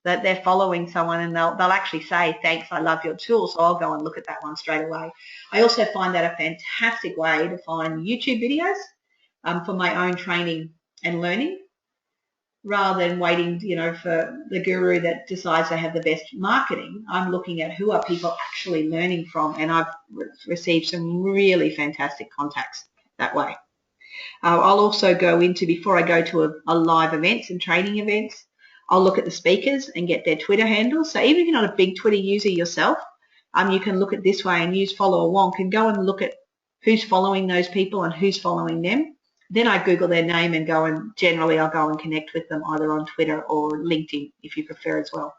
that they're following someone and they'll actually say, thanks, I love your tool, so I'll go and look at that one straight away. I also find that a fantastic way to find YouTube videos for my own training and learning, rather than waiting, you know, for the guru that decides they have the best marketing. I'm looking at who are people actually learning from, and I've received some really fantastic contacts that way. I'll also go into, before I go to a live events and training events, I'll look at the speakers and get their Twitter handles. So even if you're not a big Twitter user yourself, you can look at this way and use Follow a Wonk and go and look at who's following those people and who's following them. Then I Google their name and generally I'll go and connect with them either on Twitter or LinkedIn if you prefer as well.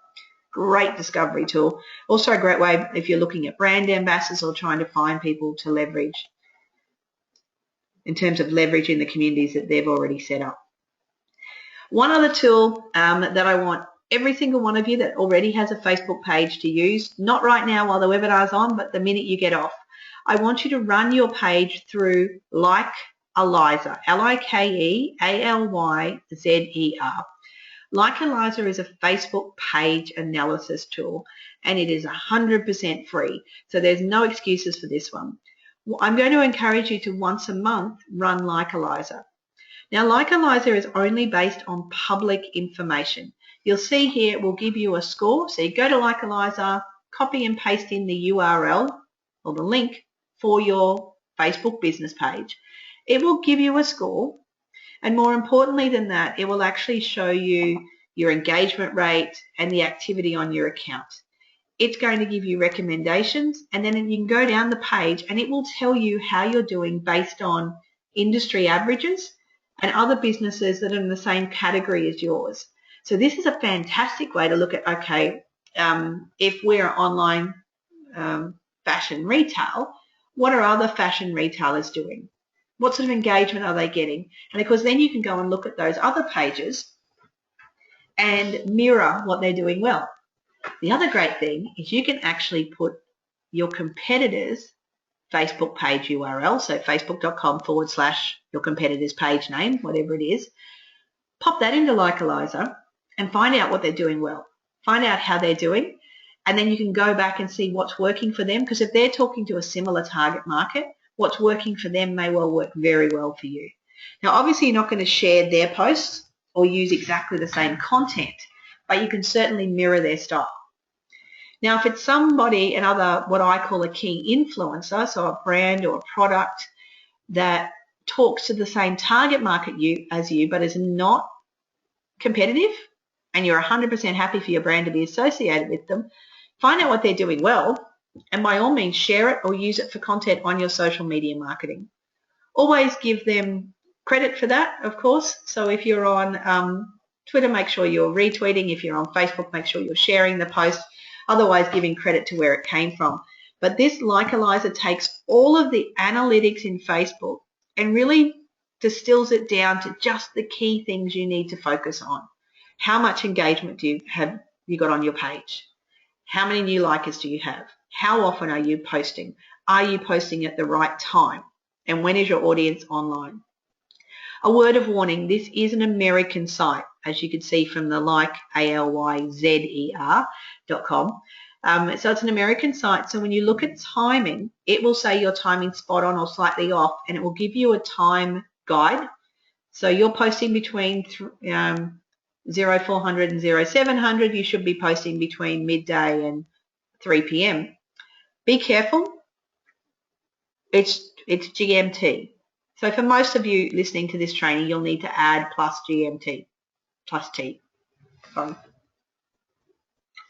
Great discovery tool. Also a great way if you're looking at brand ambassadors or trying to find people to leverage in terms of leveraging the communities that they've already set up. One other tool that I want every single one of you that already has a Facebook page to use, not right now while the webinar's on, but the minute you get off, I want you to run your page through Likealyzer, Likealyzer. Likealyzer is a Facebook page analysis tool, and it is 100% free, so there's no excuses for this one. I'm going to encourage you to once a month run Likealyzer. Now, Likealyzer is only based on public information. You'll see here it will give you a score. So you go to Likealyzer, copy and paste in the URL or the link for your Facebook business page. It will give you a score, and more importantly than that, it will actually show you your engagement rate and the activity on your account. It's going to give you recommendations, and then you can go down the page and it will tell you how you're doing based on industry averages and other businesses that are in the same category as yours. So this is a fantastic way to look at, okay, if we're online fashion retail, what are other fashion retailers doing? What sort of engagement are they getting? And of course, then you can go and look at those other pages and mirror what they're doing well. The other great thing is you can actually put your competitors' Facebook page URL, so facebook.com/your competitor's page name, whatever it is, pop that into Likealyzer and find out what they're doing well. Find out how they're doing, and then you can go back and see what's working for them, because if they're talking to a similar target market, what's working for them may well work very well for you. Now, obviously, you're not going to share their posts or use exactly the same content, but you can certainly mirror their style. Now, if it's somebody, another what I call a key influencer, so a brand or a product that talks to the same target market as you, but is not competitive, and you're 100% happy for your brand to be associated with them, find out what they're doing well, and by all means share it or use it for content on your social media marketing. Always give them credit for that, of course. So if you're on Twitter, make sure you're retweeting. If you're on Facebook, make sure you're sharing the post. Otherwise, giving credit to where it came from. But this Likealyzer takes all of the analytics in Facebook and really distills it down to just the key things you need to focus on. How much engagement do you have you got on your page? How many new likers do you have? How often are you posting? Are you posting at the right time? And when is your audience online? A word of warning, this is an American site, as you can see from the ALYZER.com. So it's an American site, so when you look at timing, it will say your timing spot on or slightly off, and it will give you a time guide. So you're posting between 0400 and 0700, you should be posting between midday and 3 p.m. Be careful, it's GMT. So for most of you listening to this training, you'll need to add plus GMT, plus T. Sorry.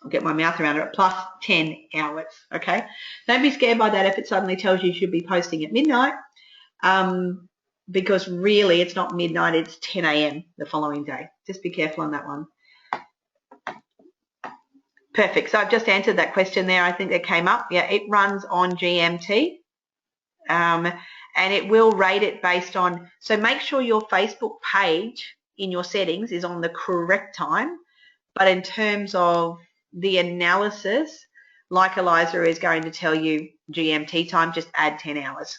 I'll get my mouth around it, plus 10 hours, okay? Don't be scared by that if it suddenly tells you should be posting at midnight, because really it's not midnight, it's 10 a.m. the following day. Just be careful on that one. Perfect. So I've just answered that question there. I think that came up. Yeah, it runs on GMT, and it will rate it based on, so make sure your Facebook page in your settings is on the correct time, but in terms of the analysis, like Eliza is going to tell you GMT time, just add 10 hours.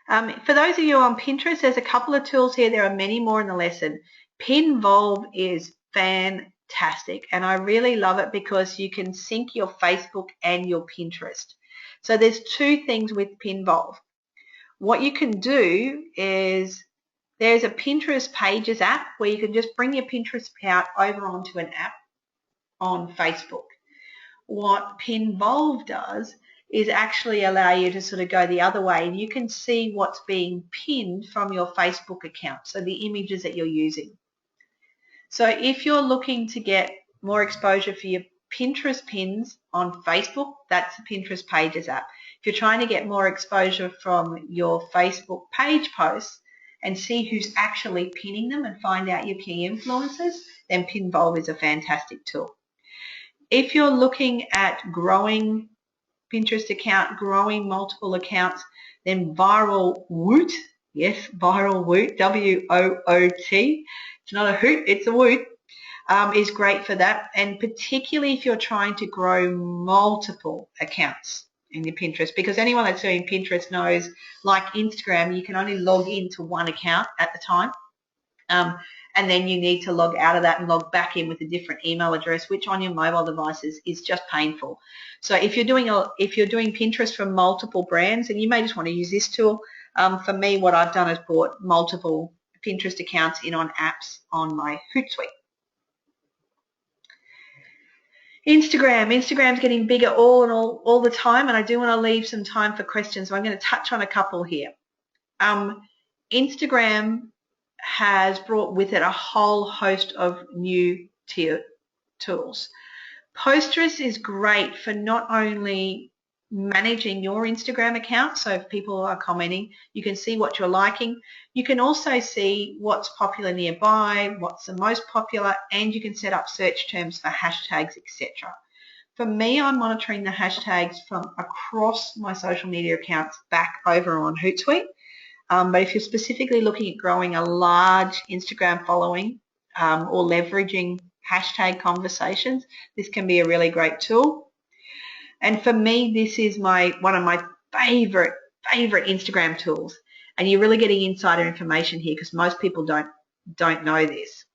For those of you on Pinterest, there's a couple of tools here. There are many more in the lesson. Pinvolve is fantastic, and I really love it because you can sync your Facebook and your Pinterest. So there's two things with Pinvolve. What you can do is there's a Pinterest Pages app where you can just bring your Pinterest account over onto an app on Facebook. What Pinvolve does is actually allow you to sort of go the other way, and you can see what's being pinned from your Facebook account, so the images that you're using. So if you're looking to get more exposure for your Pinterest pins on Facebook, that's the Pinterest Pages app. If you're trying to get more exposure from your Facebook page posts and see who's actually pinning them and find out your key influencers, then Pinvolve is a fantastic tool. If you're looking at growing Pinterest account, growing multiple accounts, then Viral Woot, yes, Viral Woot, W-O-O-T, it's not a hoot, it's a woot, is great for that, and particularly if you're trying to grow multiple accounts in your Pinterest, because anyone that's doing Pinterest knows, like Instagram, you can only log into one account at the time. And then you need to log out of that and log back in with a different email address, which on your mobile devices is just painful. So if you're doing Pinterest for multiple brands, and you may just want to use this tool, for me, what I've done is brought multiple Pinterest accounts in on apps on my Hootsuite. Instagram's getting bigger all the time, and I do want to leave some time for questions, so I'm going to touch on a couple here. Instagram has brought with it a whole host of new tools. Posterous is great for not only managing your Instagram account, so if people are commenting, you can see what you're liking. You can also see what's popular nearby, what's the most popular, and you can set up search terms for hashtags, etc. For me, I'm monitoring the hashtags from across my social media accounts back over on Hootsuite. But if you're specifically looking at growing a large Instagram following or leveraging hashtag conversations, this can be a really great tool. And for me, this is one of my favorite Instagram tools. And you're really getting insider information here because most people don't know this.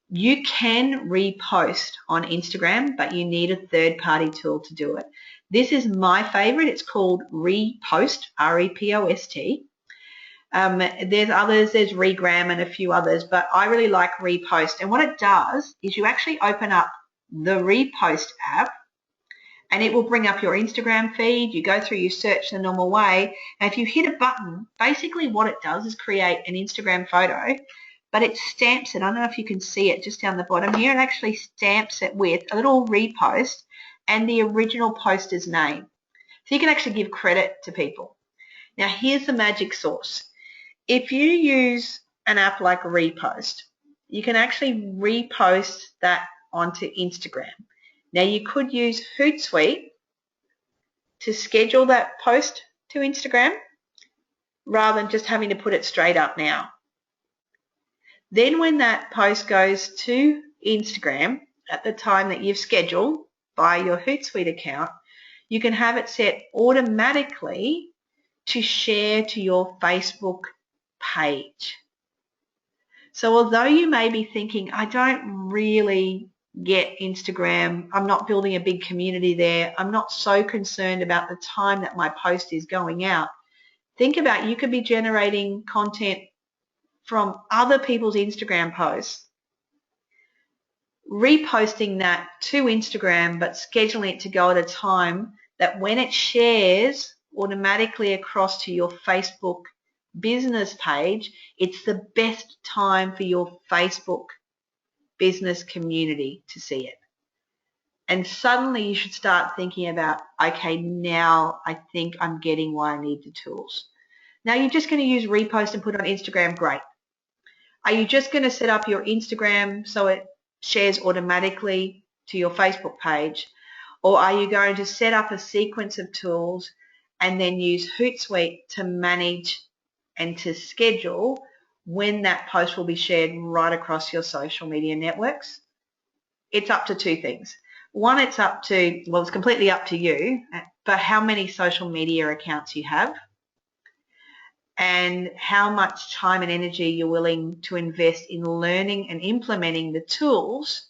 You can repost on Instagram, but you need a third-party tool to do it. This is my favorite. It's called Repost, R-E-P-O-S-T. There's others, there's Regram and a few others, but I really like Repost. And what it does is you actually open up the Repost app, and it will bring up your Instagram feed. You go through, you search the normal way, and if you hit a button, basically what it does is create an Instagram photo, but it stamps it. I don't know if you can see it just down the bottom here. It actually stamps it with a little repost and the original poster's name. So you can actually give credit to people. Now here's the magic sauce. If you use an app like Repost, you can actually repost that onto Instagram. Now you could use Hootsuite to schedule that post to Instagram rather than just having to put it straight up now. Then when that post goes to Instagram at the time that you've scheduled by your Hootsuite account, you can have it set automatically to share to your Facebook page. So although you may be thinking, I don't really get Instagram, I'm not building a big community there, I'm not so concerned about the time that my post is going out, think about, you could be generating content from other people's Instagram posts, reposting that to Instagram, but scheduling it to go at a time that when it shares automatically across to your Facebook business page, it's the best time for your Facebook business community to see it. And suddenly you should start thinking about, okay, now I think I'm getting why I need the tools. Now you're just going to use repost and put it on Instagram, great. Are you just going to set up your Instagram so it shares automatically to your Facebook page? Or are you going to set up a sequence of tools and then use Hootsuite to manage and to schedule when that post will be shared right across your social media networks? It's up to two things. One, it's completely up to you, but how many social media accounts you have and how much time and energy you're willing to invest in learning and implementing the tools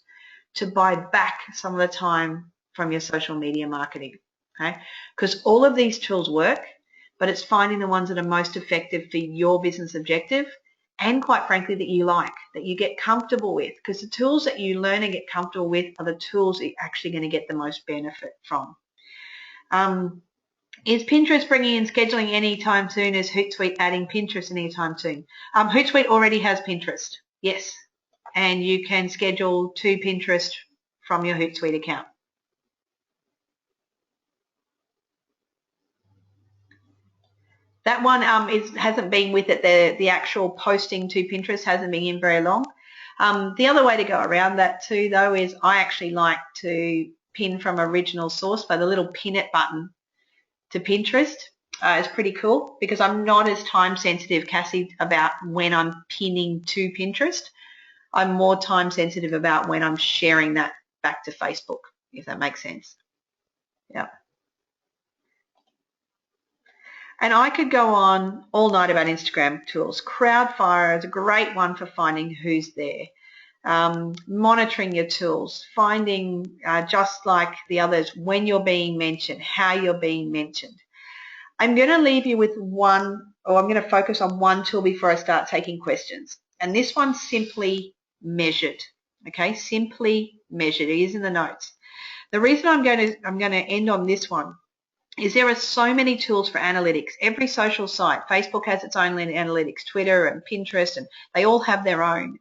to buy back some of the time from your social media marketing, okay? Because all of these tools work, but it's finding the ones that are most effective for your business objective and, quite frankly, that you like, that you get comfortable with, because the tools that you learn and get comfortable with are the tools that you're actually going to get the most benefit from. Is Pinterest bringing in scheduling anytime soon? Is Hootsuite adding Pinterest anytime soon? Hootsuite already has Pinterest, yes, and you can schedule to Pinterest from your Hootsuite account. That one hasn't been with it. The actual posting to Pinterest hasn't been in very long. The other way to go around that too, though, is I actually like to pin from original source by the little pin it button to Pinterest. It's pretty cool because I'm not as time sensitive, Cassie, about when I'm pinning to Pinterest. I'm more time sensitive about when I'm sharing that back to Facebook, if that makes sense. Yeah. And I could go on all night about Instagram tools. Crowdfire is a great one for finding who's there. Monitoring your tools, finding just like the others when you're being mentioned, how you're being mentioned. I'm going to leave you with one, or I'm going to focus on one tool before I start taking questions. And this one's Simply Measured. Okay, Simply Measured. It is in the notes. The reason I'm going to end on this one is there are so many tools for analytics. Every social site, Facebook has its own analytics, Twitter and Pinterest, and they all have their own.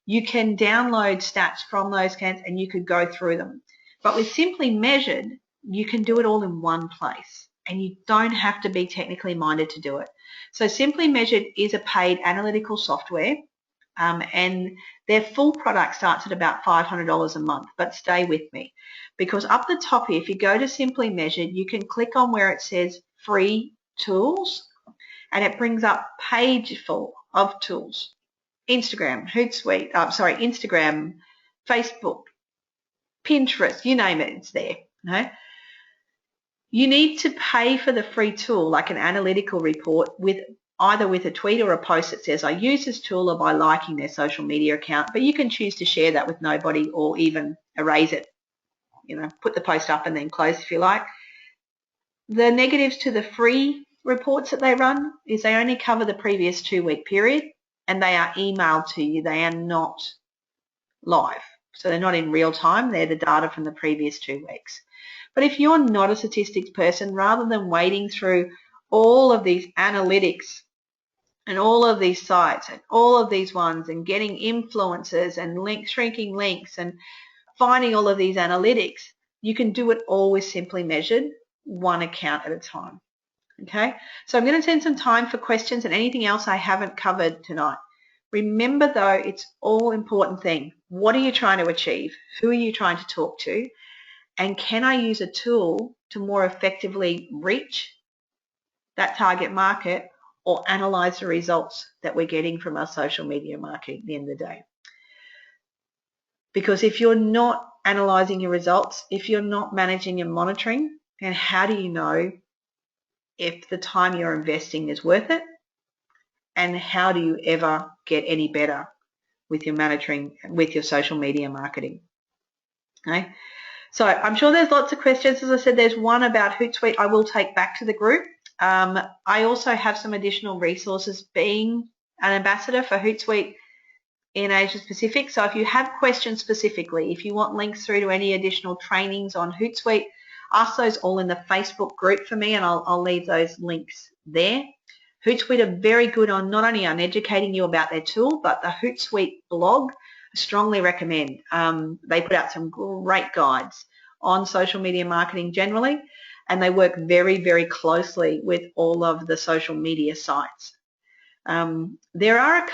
You can download stats from those accounts and you could go through them. But with Simply Measured, you can do it all in one place and you don't have to be technically minded to do it. So Simply Measured is a paid analytical software and their full product starts at about $500 a month, but stay with me because up the top here, if you go to Simply Measured, you can click on where it says free tools and it brings up page full of tools. Instagram, Hootsuite, Instagram, Facebook, Pinterest, you name it, it's there. Okay? You need to pay for the free tool, like an analytical report, either with a tweet or a post that says, I use this tool, or by liking their social media account, but you can choose to share that with nobody or even erase it. Put the post up and then close if you like. The negatives to the free reports that they run is they only cover the previous 2-week period and they are emailed to you. They are not live. So they're not in real time. They're the data from the previous 2 weeks. But if you're not a statistics person, rather than wading through all of these analytics and all of these sites and all of these ones and getting influencers and shrinking links and finding all of these analytics, you can do it all with Simply Measured, one account at a time. Okay, so I'm going to spend some time for questions and anything else I haven't covered tonight. Remember though, it's all important thing. What are you trying to achieve? Who are you trying to talk to? And can I use a tool to more effectively reach that target market or analyze the results that we're getting from our social media marketing at the end of the day? Because if you're not analyzing your results, if you're not managing and monitoring, then how do you know if the time you're investing is worth it, and how do you ever get any better with your monitoring, with your social media marketing. Okay. So I'm sure there's lots of questions. As I said, there's one about Hootsuite I will take back to the group. I also have some additional resources being an ambassador for Hootsuite in Asia Pacific. So if you have questions specifically, if you want links through to any additional trainings on Hootsuite, ask those all in the Facebook group for me, and I'll leave those links there. Hootsuite are very good on not only on educating you about their tool, but the Hootsuite blog, I strongly recommend. They put out some great guides on social media marketing generally, and they work very, very closely with all of the social media sites. There are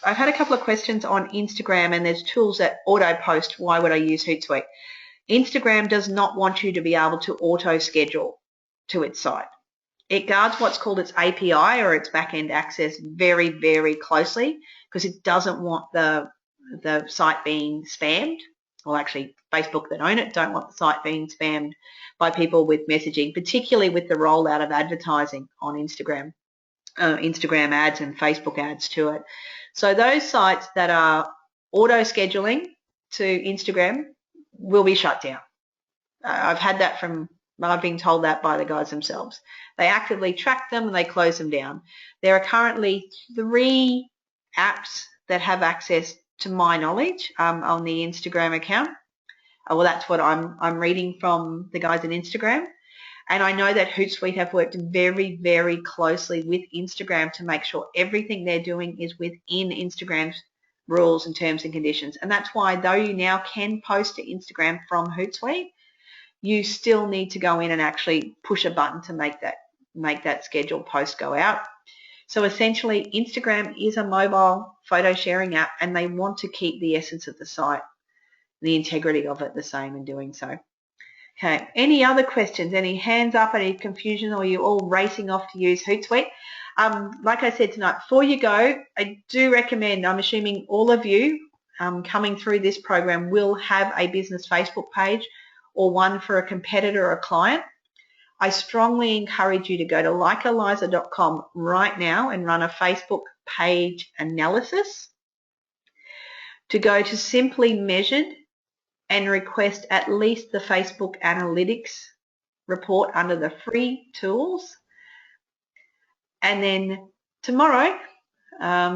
I've had a couple of questions on Instagram, and there's tools that auto post. Why would I use Hootsuite? Instagram does not want you to be able to auto schedule to its site. It guards what's called its API or its back-end access very, very closely, because it doesn't want the site being spammed. Well, actually, Facebook that own it don't want the site being spammed by people with messaging, particularly with the rollout of advertising on Instagram ads and Facebook ads to it. So those sites that are auto-scheduling to Instagram will be shut down. I've been told that by the guys themselves. They actively track them and they close them down. There are currently 3 apps that have access to my knowledge on the Instagram account. Well, that's what I'm reading from the guys in Instagram. And I know that Hootsuite have worked very, very closely with Instagram to make sure everything they're doing is within Instagram's rules and terms and conditions. And that's why, though you now can post to Instagram from Hootsuite, you still need to go in and actually push a button to make that scheduled post go out. So essentially, Instagram is a mobile photo sharing app, and they want to keep the essence of the site, the integrity of it, the same in doing so. Okay, any other questions? Any hands up, any confusion, or are you all racing off to use Hootsuite? Like I said tonight, before you go, I do recommend, I'm assuming all of you coming through this program will have a business Facebook page or one for a competitor or a client. I strongly encourage you to go to likeeliza.com right now and run a Facebook page analysis, to go to Simply Measured and request at least the Facebook Analytics report under the free tools. And then tomorrow,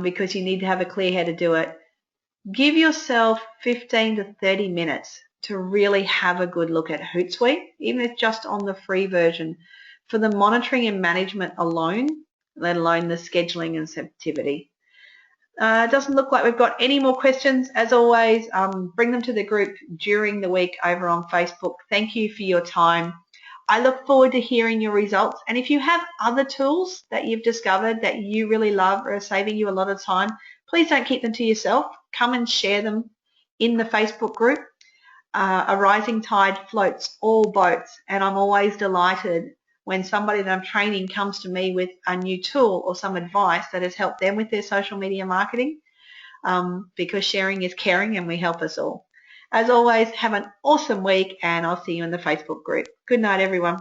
because you need to have a clear head to do it, give yourself 15 to 30 minutes to really have a good look at Hootsuite, even if just on the free version, for the monitoring and management alone, let alone the scheduling and sensitivity. It doesn't look like we've got any more questions. As always, bring them to the group during the week over on Facebook. Thank you for your time. I look forward to hearing your results. And if you have other tools that you've discovered that you really love or are saving you a lot of time, please don't keep them to yourself. Come and share them in the Facebook group. A rising tide floats all boats, and I'm always delighted when somebody that I'm training comes to me with a new tool or some advice that has helped them with their social media marketing, because sharing is caring and we help us all. As always, have an awesome week, and I'll see you in the Facebook group. Good night, everyone.